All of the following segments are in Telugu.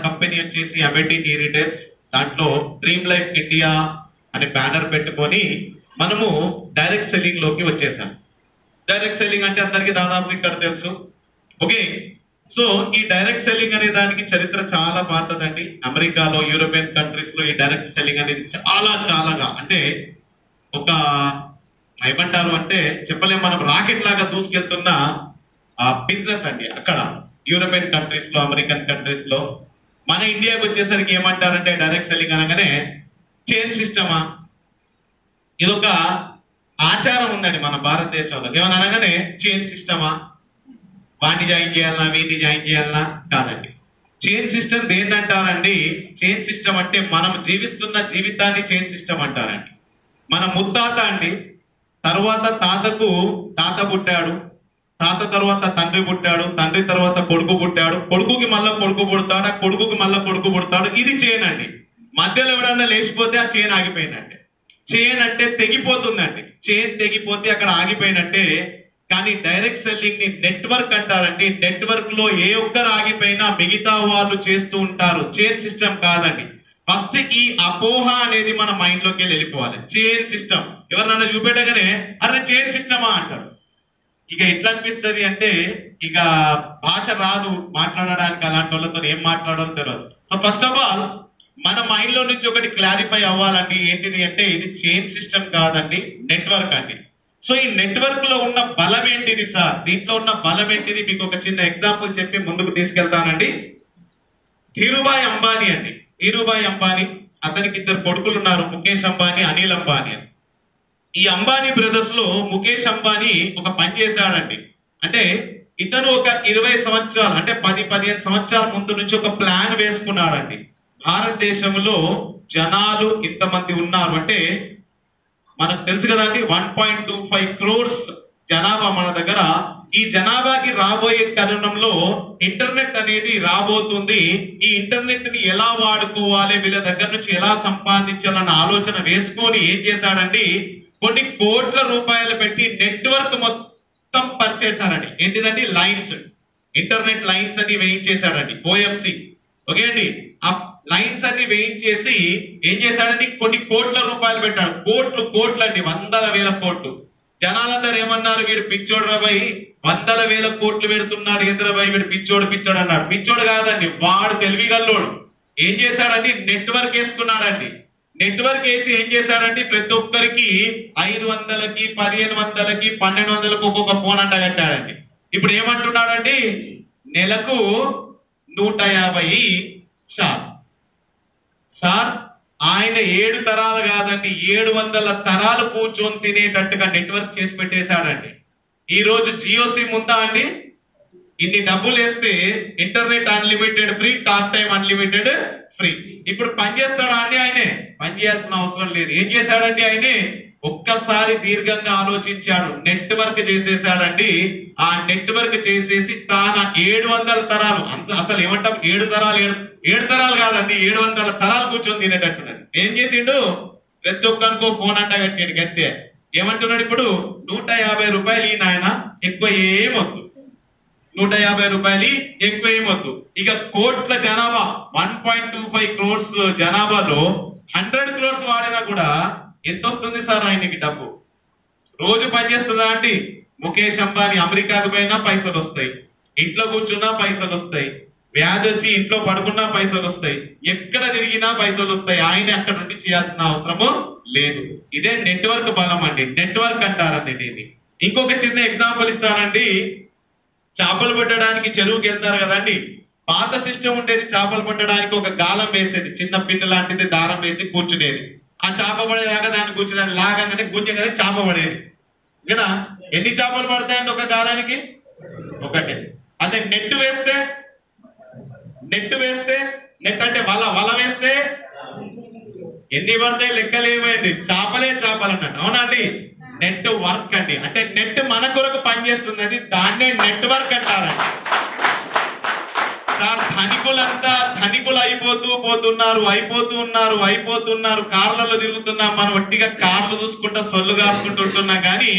కంపెనీ వచ్చేసి అమెటీ రీటైల్స్. దాంట్లో డ్రీమ్ లైఫ్ ఇండియా అనే బ్యానర్ పెట్టుకొని మనము డైరెక్ట్ సెల్లింగ్ లోకి వచ్చేసాం. డైరెక్ట్ సెల్లింగ్ అంటే అందరికీ దాదాపు ఇక్కడ తెలుసు. ఓకే, సో ఈ డైరెక్ట్ సెల్లింగ్ అనే దానికి చరిత్ర చాలా పాతదండి. అమెరికాలో, యూరోపియన్ కంట్రీస్ లో ఈ డైరెక్ట్ సెల్లింగ్ అనేది చాలాగా అంటే ఒక ఏమంటారు అంటే చెప్పలేం, మనం రాకెట్ లాగా దూసుకెళ్తున్న బిజినెస్ అండి అక్కడ యూరోపియన్ కంట్రీస్ లో, అమెరికన్ కంట్రీస్ లో. మన ఇండియాకి వచ్చేసరికి ఏమంటారంటే డైరెక్ట్ సెల్లింగ్ అనగానే చైన్ సిస్టమా, ఇదొక ఆచారం ఉందండి మన భారతదేశంలో. ఏమని అనగానే చైన్ సిస్టమా, వాడిని జాయిన్ చేయాలన్నా వీడిని జాయిన్ చేయాలన్నా కాదండి. చైన్ సిస్టమ్ దేన్ని అంటారండి? చైన్ సిస్టమ్ అంటే మనం జీవిస్తున్న జీవితాన్ని చైన్ సిస్టమ్ అంటారండి. మన ముత్తాత అండి, తర్వాత తాతకు తాత పుట్టాడు, తాత తర్వాత తండ్రి పుట్టాడు, తండ్రి తర్వాత కొడుకు పుట్టాడు, కొడుకుకి మళ్ళా కొడుకు పుడతాడు, ఆ కొడుకుకి మళ్ళా కొడుకు పుడతాడు. ఇది చైన్ అండి. మధ్యలో ఎవడన్నా లేచిపోతే ఆ చైన్ ఆగిపోయినట్టే. చైన్ అంటే తెగిపోతుందండి. చైన్ తెగిపోతే అక్కడ ఆగిపోయినట్టే. కానీ డైరెక్ట్ సెల్లింగ్ ని నెట్వర్క్ అంటారండి. నెట్వర్క్ లో ఏ ఒక్కరు ఆగిపోయినా మిగతా వాళ్ళు చేస్తూ ఉంటారు. చైన్ సిస్టమ్ కాదండి. ఫస్ట్ ఈ అపోహ అనేది మన మైండ్ లోకి వెళ్ళిపోవాలి. చైన్ సిస్టమ్ ఎవరినైనా చూపెట్టగానే అరే చైన్ సిస్టమా అంటారు. ఇక ఎట్లా అనిపిస్తుంది అంటే ఇక భాష రాదు మాట్లాడడానికి, అలాంటి వాళ్ళతో ఏం మాట్లాడాలో తెలియదు. సో ఫస్ట్ ఆఫ్ ఆల్ మన మైండ్ లో నుంచి ఒకటి క్లారిఫై అవ్వాలండి. ఏంటిది అంటే ఇది చైన్ సిస్టమ్ కాదండి, నెట్వర్క్ అండి. సో ఈ నెట్వర్క్ లో ఉన్న బలం ఏంటిది సార్? దీంట్లో ఉన్న బలం ఏంటిది? మీకు ఒక చిన్న ఎగ్జాంపుల్ చెప్పి ముందుకు తీసుకెళ్తానండి. ధీరుభాయ్ అంబానీ అండి. ధీరుభాయ్ అంబానీ, అతనికి ఇద్దరు కొడుకులు ఉన్నారు, ముఖేష్ అంబానీ, అనిల్ అంబానీ. ఈ అంబానీ బ్రదర్స్ లో ముఖేష్ అంబానీ ఒక పని చేశాడండి. అంటే ఇతను ఒక 20 సంవత్సరాలు అంటే 10-15 సంవత్సరాల ముందు నుంచి ఒక ప్లాన్ వేసుకున్నాడండి. భారతదేశంలో జనాలు ఇంతమంది ఉన్నారు అంటే మనకు తెలుసు కదండి, 1.25 crores జనాభా మన దగ్గర. ఈ జనాభాకి రాబోయే తరుణంలో ఇంటర్నెట్ అనేది రాబోతుంది. ఈ ఇంటర్నెట్ ని ఎలా వాడుకోవాలి, వీళ్ళ దగ్గర నుంచి ఎలా సంపాదించాలన్న ఆలోచన వేసుకొని ఏం చేశాడండి, కొన్ని కోట్ల రూపాయలు పెట్టి నెట్వర్క్ మొత్తం పర్చేసాడండి. ఏంటిదండి? లైన్స్, ఇంటర్నెట్ లైన్స్ అని వేయించేశాడండి, OFC. ఓకే అండి, ఆ లైన్స్ అన్ని వేయించేసి ఏం చేశాడండి, కొన్ని కోట్ల రూపాయలు పెట్టాడు. కోట్లు అండి, 100,000 కోట్లు. జనాలందరూ ఏమన్నారు, వీడు పిచ్చోడు రాబాయి, 100,000 కోట్లు పెడుతున్నాడు, ఏంద్రబాయి వీడు పిచ్చోడు అన్నాడు. పిచ్చోడు కాదండి, వాడు తెలివిగల్లోడు. ఏం చేశాడండి, నెట్వర్క్ వేసుకున్నాడండి. నెట్వర్క్ వేసి ఏం చేశాడండి, ప్రతి ఒక్కరికి 500కి, 1500కి, 1200కి ఒక్కొక్క ఫోన్ అంట కట్టాడండి. ఇప్పుడు ఏమంటున్నాడండి, నెలకు 150 సార్. ఆయన 7 తరాలు కాదండి, 700 తరాలు కూర్చొని తినేటట్టుగా నెట్వర్క్ చేసి పెట్టేశాడండి. ఈ రోజు జియో సిమ్ ఉందా అండి? ఇన్ని డబ్బులు వేస్తే internet unlimited free, talk time unlimited free. ఇప్పుడు పని చేస్తాడా అండి? ఆయనే పని చేయాల్సిన అవసరం లేదు. ఏం చేశాడండి ఆయనే? ఒక్కసారి దీర్ఘంగా ఆలోచించాడు, నెట్వర్క్ చేసేసాడండి. ఆ నెట్వర్క్ చేసేసి తాన 700 తరాలు, అసలు ఏమంటాం, 7 తరాలు కాదండి, 700 తరాలు కూర్చొని తినేటట్టున్నది. ఏం చేసిండు, ప్రతి ఒక్కరికో ఫోన్ అంట కట్టాడు. గంతే. ఏమంటున్నాడు ఇప్పుడు, 150 రూపాయలు ఈ నాయన, ఎక్కువ ఏమొద్దు, 150 రూపాయలు ఎక్కువ ఏమొద్దు. ఇక కోట్ల జనాభా, 1.25 crores జనాభాలో 100 crores వాడినా కూడా ఎంత వస్తుంది సార్ ఆయనకి డబ్బు? రోజు పనిచేస్తుందా అండి? ముఖేష్ అంబానీ అమెరికాకు పోయినా పైసలు వస్తాయి, ఇంట్లో కూర్చున్నా పైసలు వస్తాయి, వ్యాధి వచ్చి ఇంట్లో పడుకున్నా పైసలు వస్తాయి, ఎక్కడ తిరిగినా పైసలు వస్తాయి. ఆయన అక్కడ నుండి చేయాల్సిన అవసరము లేదు. ఇదే నెట్వర్క్ బలం అండి. నెట్వర్క్ అంటారండి దీన్ని. ఇంకొక చిన్న ఎగ్జాంపుల్ ఇస్తానండి. చేపలు పట్టడానికి చెరువుకి వెళ్తారు కదండి. పాత సిస్టమ్ ఉండేది, చేపలు పట్టడానికి ఒక గాలం వేసేది, చిన్న పిన్ లాంటిది, దారం వేసి కూర్చునేది. ఆ చేప పడేదాకా దాన్ని కూర్చునేది, లాగానే గుంజగానే చేప పడేది. ఇంకా ఎన్ని చేపలు పడతాయండి ఒక గాలానికి? ఒకటే. అదే నెట్ వేస్తే నెట్ అంటే వల వేస్తే ఎన్ని పడతాయి? లెక్కలేమండి. చేపలు అన్నట్టు. అవునా అండి? నెట్ వర్క్ అండి. అంటే నెట్ మన కొరకు పనిచేస్తున్నది, దాన్నే నెట్వర్క్ అంటారండి. సార్ ధనికులంతా ధనికులు అయిపోతున్నారు, కార్లలో తిరుగుతున్నాం. మనం ఒట్టిగా కార్లు చూసుకుంటా సొల్లు కాసుకుంటూ ఉంటున్నాం. కానీ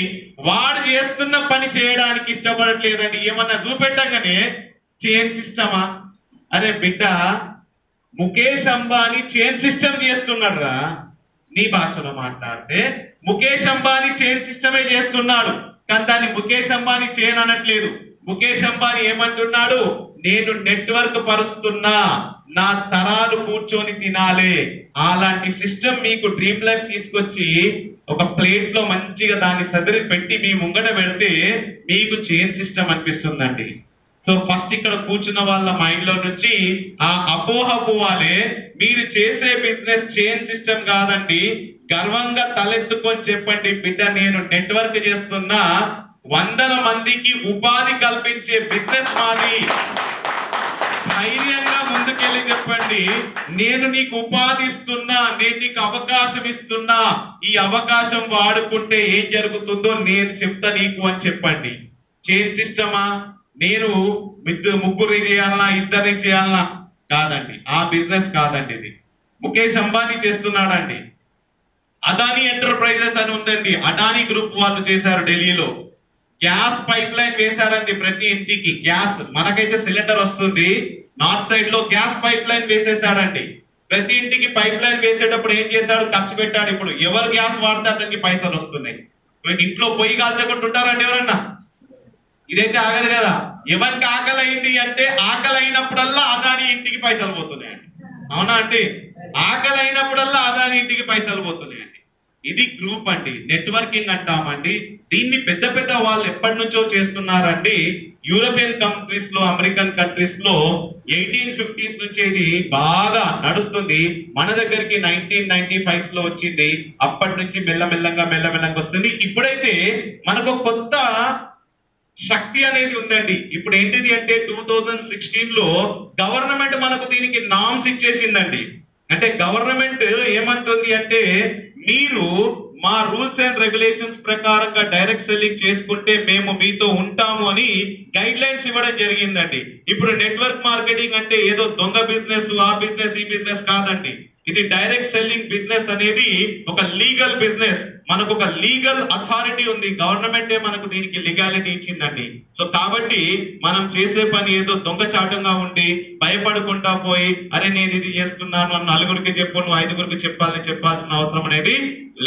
వాడు చేస్తున్న పని చేయడానికి ఇష్టపడట్లేదండి. ఏమన్నా చూపెట్టంగానే చైన్ సిస్టమా, అరే బిడ్డ ముఖేష్ అంబానీ చైన్ సిస్టమ్ చేస్తున్నాడు రా. నీ భాషలో మాట్లాడితే ముఖేష్ అంబానీ చైన్ సిస్టమే చేస్తున్నాడు, కానీ దాన్ని ముఖేష్ అంబానీ చైన్ అనట్లేదు. ముఖేష్ అంబానీ ఏమంటున్నాడు, నేను నెట్వర్క్ పరుస్తున్నా, నా తరాలు కూర్చొని తినాలి. అలాంటి సిస్టమ్ మీకు డ్రీమ్ లైఫ్ తీసుకొచ్చి ఒక ప్లేట్ లో మంచిగా దాన్ని సదిరి పెట్టి మీ ముంగట పెడితే మీకు చైన్ సిస్టమ్ అనిపిస్తుందండి. సో ఫస్ట్ ఇక్కడ కూర్చున్న వాళ్ళ మైండ్ లో నుంచి ఆ అపోహ పోవాలే. మీరు చేసే బిజినెస్ చైన్ సిస్టమ్ కాదండి. గర్వంగా తలెత్తుకొని చెప్పండి, బిడ్డ నేను నెట్వర్క్ చేస్తున్నా, 100 మందికి ఉపాధి కల్పించే బిజినెస్ మాది. ధైర్యంగా ముందుకెళ్ళి చెప్పండి, నేను నీకు ఉపాధి ఇస్తున్నా, నేను నీకు అవకాశం ఇస్తున్నా, ఈ అవకాశం వాడుకుంటే ఏం జరుగుతుందో నేను చెప్తా నీకు అని చెప్పండి. చైన్ సిస్టమా, నేను ముగ్గురు చేయాలన్నా, ఇద్దరిని చేయాలన్నా కాదండి. ఆ బిజినెస్ కాదండి ఇది. ముఖేష్ అంబానీ చేస్తున్నాడండి. అదానీ ఎంటర్ప్రైజెస్ అని ఉందండి, అదానీ గ్రూప్ వాళ్ళు చేశారు. ఢిల్లీలో గ్యాస్ పైప్ లైన్ వేశారండి. ప్రతి ఇంటికి గ్యాస్, మనకైతే సిలిండర్ వస్తుంది, నార్త్ సైడ్ లో గ్యాస్ పైప్ లైన్ వేసేసాడండి. ప్రతి ఇంటికి పైప్ లైన్ వేసేటప్పుడు ఏం చేశాడు, ఖర్చు పెట్టాడు. ఇప్పుడు ఎవరు గ్యాస్ వాడితే అతనికి పైసలు వస్తున్నాయి. ఇంట్లో పొయ్యి కాల్చకుండా ఉంటారండి ఎవరన్నా? ఇదైతే ఆగదు కదా. ఎవరికి ఆకలి అయింది అంటే ఆకలి అయినప్పుడల్లా అదానీ ఇంటికి పైసలు పోతున్నాయండి. అవునా అండి? ఆకలి అయినప్పుడల్లా అదానీ ఇంటికి పైసలు పోతున్నాయండి. ఇది గ్రూప్ అండి, నెట్వర్కింగ్ అంటామండి. దీన్ని పెద్ద పెద్ద వాళ్ళు ఎప్పటి నుంచో చేస్తున్నారండి. యూరోపియన్ కంట్రీస్ లో, అమెరికన్ కంట్రీస్ లో 1850s నుంచి ఇది బాగా నడుస్తుంది. మన దగ్గరికి 1995s లో వచ్చింది. అప్పటి నుంచి మెల్లమెల్లంగా వస్తుంది. ఇప్పుడైతే మనకు కొత్త శక్తి అనేది ఉందండి. ఇప్పుడు ఏంటిది అంటే 2016 లో గవర్నమెంట్ మనకు దీనికి నామ్స్ ఇచ్చేసిందండి. అంటే గవర్నమెంట్ ఏమంటుంది అంటే, మీరు మా రూల్స్ అండ్ రెగ్యులేషన్స్ ప్రకారంగా డైరెక్ట్ సెల్లింగ్ చేసుకుంటే మేము మీతో ఉంటాము అని గైడ్ లైన్స్ ఇవ్వడం జరిగిందండి. ఇప్పుడు నెట్వర్క్ మార్కెటింగ్ అంటే ఏదో దొంగ బిజినెస్, ఆ బిజినెస్, ఈ బిజినెస్ కాదండి. ఇది డైరెక్ట్ సెల్లింగ్ బిజినెస్ అనేది ఒక లీగల్ బిజినెస్. మనకు ఒక లీగల్ అథారిటీ ఉంది, గవర్నమెంటే మనకు దీనికి లీగాలిటీ ఇచ్చిందండి. సో కాబట్టి మనం చేసే పని ఏదో దొంగచాటంగా ఉండి భయపడుకుంటా పోయి, అరే నేను ఇది చేస్తున్నాను అని నలుగురికి చెప్పు, నువ్వు 5గురికి చెప్పాల్సిన అవసరం అనేది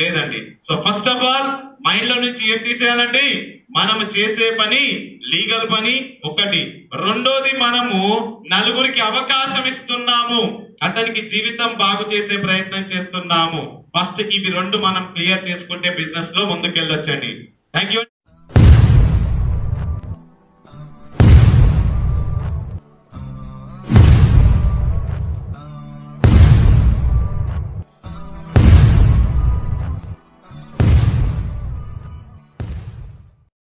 లేదండి. So first of all mind లో నుంచి ఏం తీసేయాలండి, మనం చేసే పని లీగల్ పని ఒకటి. రెండోది, మనము నలుగురికి అవకాశం ఇస్తున్నాము, అతనికి జీవితం బాగు చేసే ప్రయత్నం చేస్తున్నాము. ఫస్ట్ ఇవి రెండు మనం క్లియర్ చేసుకుంటే బిజినెస్ లో ముందుకెళ్ళొచ్చండి. Thank you.